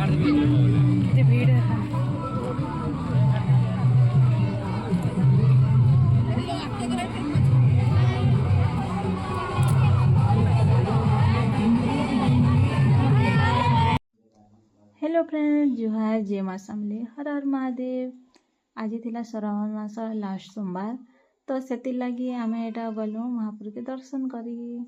भीड़ है। Hello friends, जुहार जय माँ समले, हर हर महादेव। आज थिला श्रावण मास लास्ट सोमवार, तो से लगी आम एटा गलु महाप्रभु के दर्शन करी।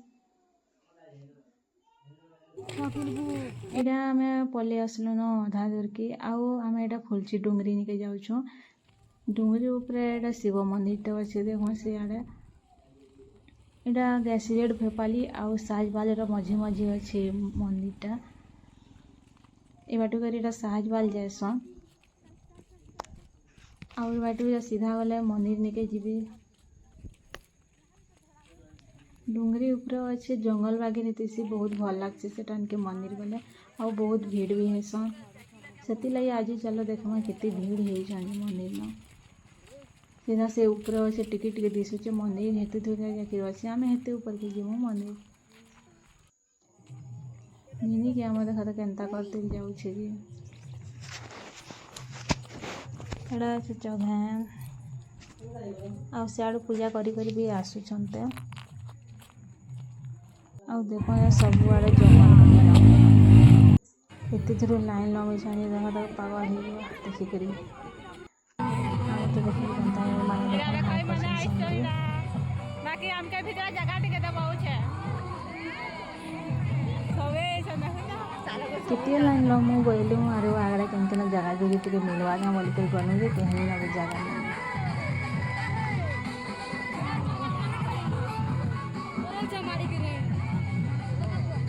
एटा आम पलि आसलु न अधा दूर की आम एटा फुलची डुंगरी निके जाऊँ। डुंगरी उपरे एटा शिव मंदिर तो अच्छे देखो सियाड़े। एटा गैसीरेड भेपाली आउ साजबाल मझी मझी अच्छे मंदिरटा। ये बाटू कर साहजबाल जाएसन आउ बाटू सीधा गले मंदिर निके जीवे। डुंगरी ऊपर अच्छे जंगल बागे नीति बहुत भल लगे से के मंदिर गले आउ बहुत भीड़ भी हैसन। से लगी आज चलो देखमा केते भीड़ है मंदिर में। सीधा से ऊपर अच्छे टिके टिके दिशुचे मंदिर हेतु दूर जाके अच्छे आम हेते ऊपर के जीव मंदिर मिनी के आम देखा तो केन्ता करते जाऊे कि एड़ा अच्छे जगह आ सियाड़ू पूजा करी करी भी आसुचंते। आ देखो ये सब आड़े जंगल एते थोड़ा लाइन लगे छानी देखा तो पागल हो देखिक तो देखिए जनता माने बाकी हमके भीतर जगह टिके दबाउ छे केते लाइन लो मु गइलु आरो आगड़ा केनकेना जगह जोगी टिके मिलवा ना बोल के गनु जे केहनी ना जगह नहीं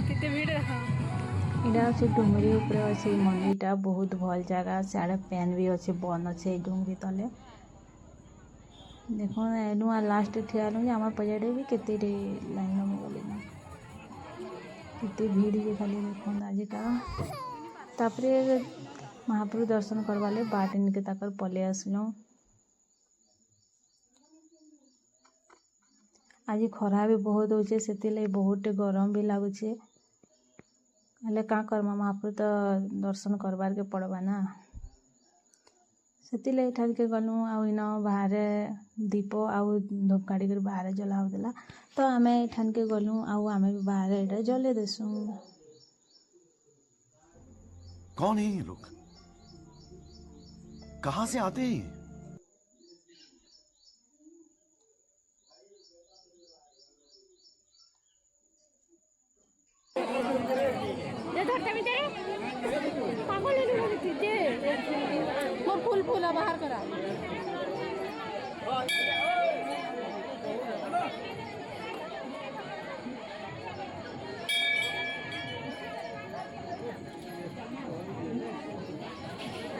केते भीड़ इडा अच्छे डुंगरी ऊपर अच्छे मंदिरटा बहुत भल जगह सियाड़े पैन भी अच्छे बन अच्छे डुंगरी तले देखो एनु लास्ट ठियालु जे आम पजाड़े भी केते लाइन में गली ना केते भीड़ जे खाली देखो आज का तापरे महाप्रभु दर्शन करवाले बाट निके ताकर पले आसलो। आज खरा भी बहुत होचे से बहुत गरम भी लगुचे हेले का करमा महाप्रभु तो दर्शन करवार के पड़वा ना से ठान के गलु आउ बाहर दीप आउ धूपकाड़ी कर बाहर जला होता तो आम ठान के गलु आउ आम भी बाहर एटा जले देसु। कौन है ये लोग, कहाँ से आते हैं? फूल फूल बाहर करा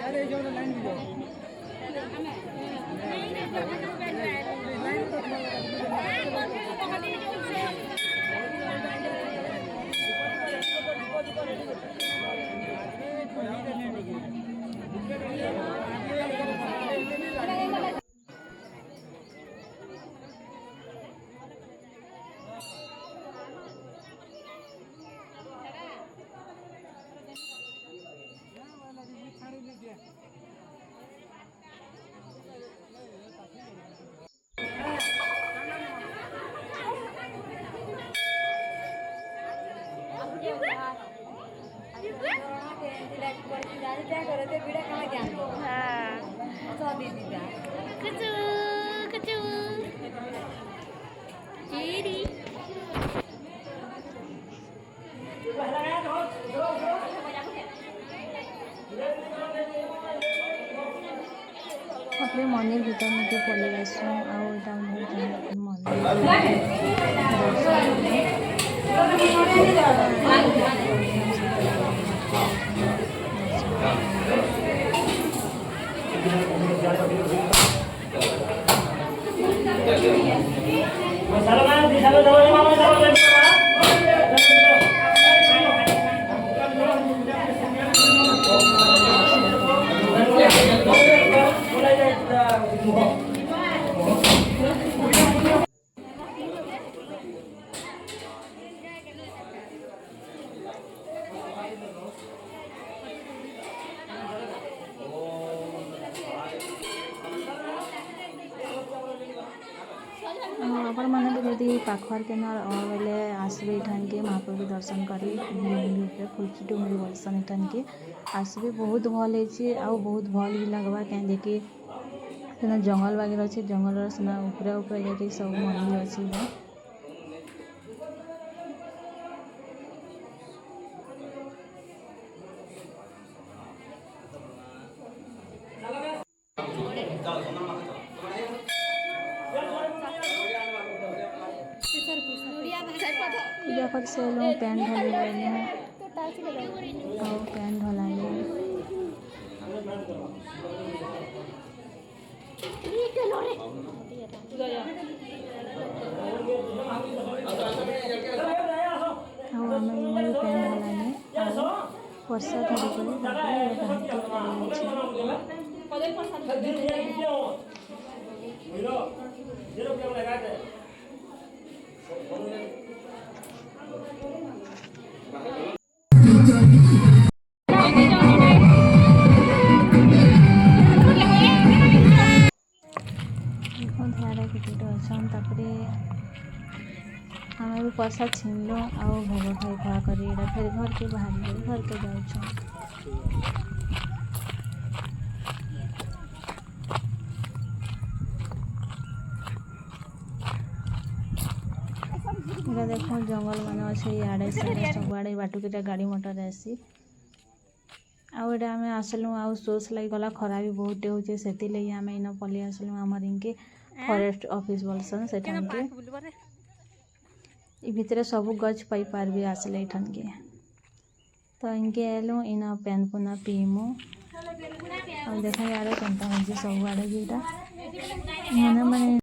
अरे जो लाइन दीजिए अपने मंदिर भीतर में पलि आसु आटा पाखर के बेले आसबे इठान के महाप्रभु दर्शन करी फुलची डुंगरी बोलसन इठान के आसबे बहुत भल है बहुत भल भी लगवा क्या देखिए सेना जंगल वगैरह अच्छे जंगल सेना ऊपर ऊपर जाके सब मंदिर अच्छे पूजा कर से लोग पैंट ढाली गए और पैंट ढलाले और हमें पैंट ढलाले और वर्षा धरी हमें भी प्रसाद छीनलु आउ भोग खाई खुआ करी फिर घर के बाहर घर के जाऊँ देख जंगल मान अच्छे इे सब आड़े बाटुक गाड़ी मोटर आसी आउ आम आसलु आउ सोर्स लगी गला खरा भी बहुत होचे से आम इन पलि आसलु आमर इनके फॉरेस्ट ऑफिस बोलसन से भितर सब गच पाई पार भी आसले इठान के तो इनके एलु इन पेन पुना पीमु और देखा यार केनता सब आड़े जीटा मैंने